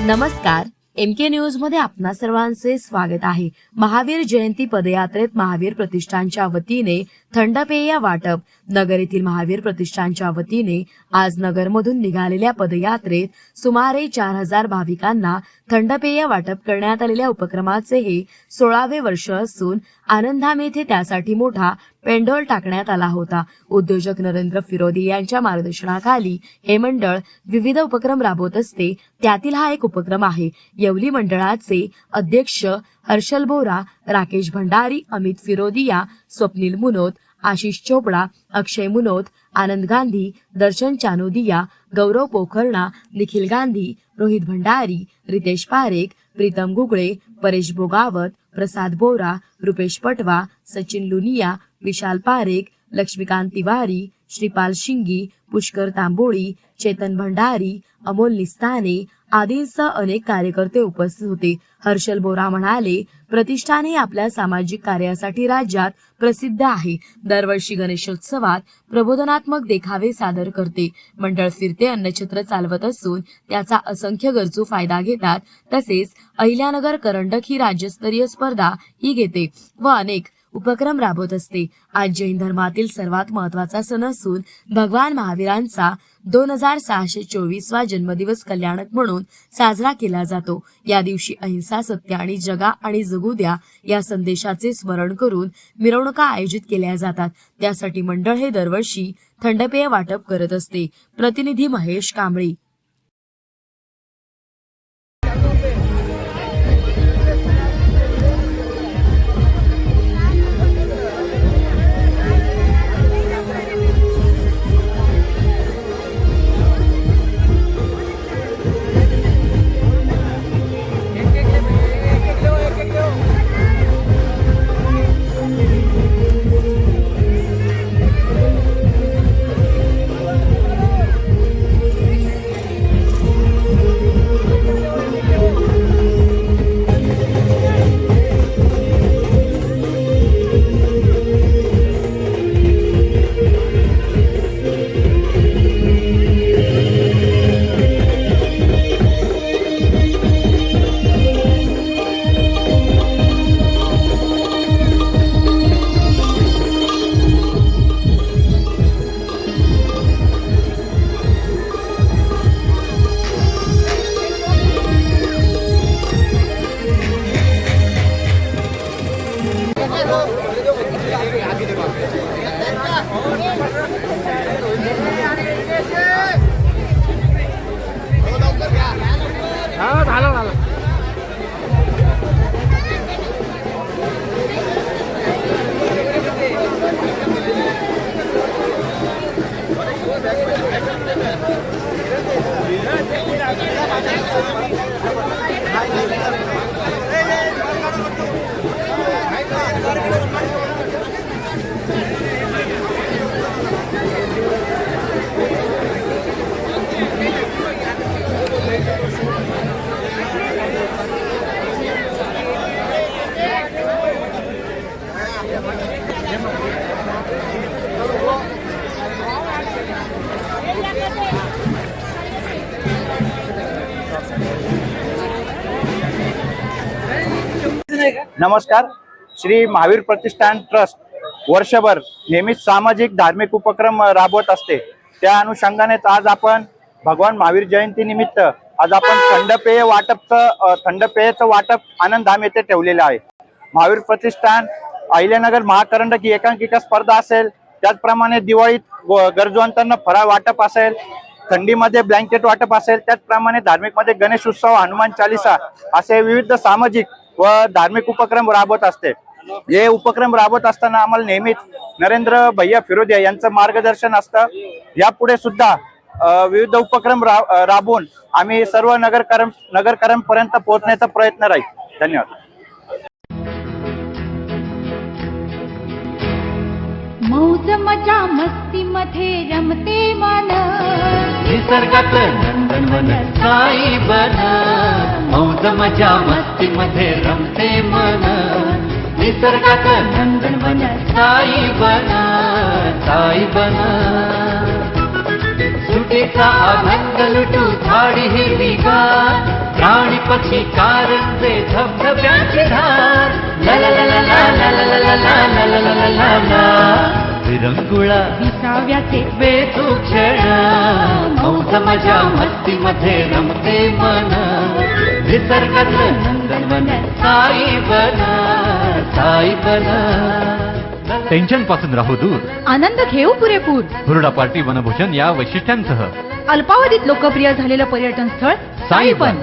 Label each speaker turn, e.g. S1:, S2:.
S1: नमस्कार, MK news मध्ये आपणा सर्वांचे स्वागत आहे। महावीर जयंती पदयात्रेत महावीर प्रतिष्ठानच्या वतीने थंड पेय वाटप। नगर येथील महावीर प्रतिष्ठानच्या वतीने आज नगरमधून निघालेल्या पदयात्रेत सुमारे 4000 भाविकांना थंड पेय वाटप करण्यात आलेल्या उपक्रमाचे हे 16वे वर्ष असून आनंदधाम येथे त्यासाठी मोठा पेंडॉल टाकण्यात आला होता। उद्योजक नरेंद्र फिरोदी यांच्या मार्गदर्शनाखाली हे मंडळ विविध उपक्रम राबवत असते, त्यातील हा एक उपक्रम आहे। येवली मंडळाचे अध्यक्ष हर्षल बोरा, राकेश भंडारी, अमित फिरोदिया, स्वप्नील मुनोत, आशिष चोपड़ा, अक्षय मुनोत, आनंद गांधी, दर्शन चानोदिया, गौरव पोखरणा, निखिल गांधी, रोहित भंडारी, रितेश पारेख, प्रीतम गुगळे, परेश बोगावत, प्रसाद बोरा, रुपेश पटवा, सचिन लुनिया, विशाल पारेख, लक्ष्मीकांत तिवारी, श्रीपाल शिंगी, पुष्कर तांबोळी, चेतन भंडारी, अमोल निस्ताने आदींसह अनेक कार्यकर्ते उपस्थित होते। हर्षल बोरा म्हणाले, प्रतिष्ठान हे आपल्या सामाजिक कार्यासाठी राज्यात प्रसिद्ध आहे। दरवर्षी गणेशोत्सवात प्रबोधनात्मक देखावे सादर करते। मंडळ फिरते अन्नछत्र चालवत असून त्याचा असंख्य गरजू फायदा घेतात। तसेच अहिल्यानगर करंडक ही राज्यस्तरीय स्पर्धा ही घेते व अनेक उपक्रम राबवत असते। आज जैन धर्मातील सर्वात महत्त्वाचा सण असून भगवान महावीरांचा 2624वा जन्मदिवस कल्याणक म्हणून साजरा केला जातो। या दिवशी अहिंसा, सत्य आणि जगा आणि जगू द्या या संदेशाचे स्मरण करून मिरवणुका आयोजित केल्या जातात। त्यासाठी मंडळ हे दरवर्षी थंडपेय वाटप करत असते। प्रतिनिधी महेश कांबळे।
S2: नमस्कार। श्री महावीर प्रतिष्ठान ट्रस्ट वर्षभर नेहमीच सामाजिक धार्मिक उपक्रम राबवत असते। त्या अनुषंगानेच आज आपण भगवान महावीर जयंती निमित्त आज आपण थंडपेयचं वाटप आनंदधाम येथे ठेवलेले आहे। महावीर प्रतिष्ठान अहिल्यानगर महाकरंडक ही एकांकिका स्पर्धा असेल, त्याचप्रमाणे दिवाळीत गरजूंना फराळ वाटप असेल, थंडीमध्ये ब्लँकेट वाटप असेल, त्याचप्रमाणे धार्मिक मध्ये गणेश उत्सव, हनुमान चालीसा असे विविध सामाजिक व धार्मिक उपक्रम राबवत असते। हे उपक्रम राबवत असताना आम्हाला नेहमीच नरेंद्र भैया फिरोदिया यांचं मार्गदर्शन असतं। यापुढे सुद्धा विविध उपक्रम राबवून आम्ही सर्व नगरकरांपर्यंत पोहोचण्याचा प्रयत्न राहील। धन्यवाद।
S3: मौज मजा मस्ती मध्ये रमते मन,
S4: निसर्गात नंदनवन साई बन। मौज मजा मस्ती मध्ये रमते मन, निसर्गात नंदनवन साई बना, साई बना. सुटेचा आनंद लुटू झाडी हिरवीगार, प्राणी पक्षी कारंजे धबधब्यांची धार. ला ला ला ला ला ला ला ला ला ला ला ला ला ला. विरंगुळा
S3: विसाव्याचे
S4: बेतू क्षण, मौज मजा मस्ती मध्ये रमते मन. निसर्गातलं नंदनवन साई बना, साई बना.
S5: टेन्शन पासून राहू दूर,
S3: आनंद घेऊ पुरेपूर.
S5: हुरडा पार्टी वनभूषण या वैशिष्ट्यांसह
S3: अल्पावधीत लोकप्रिय झालेलं पर्यटन स्थळ साईबन.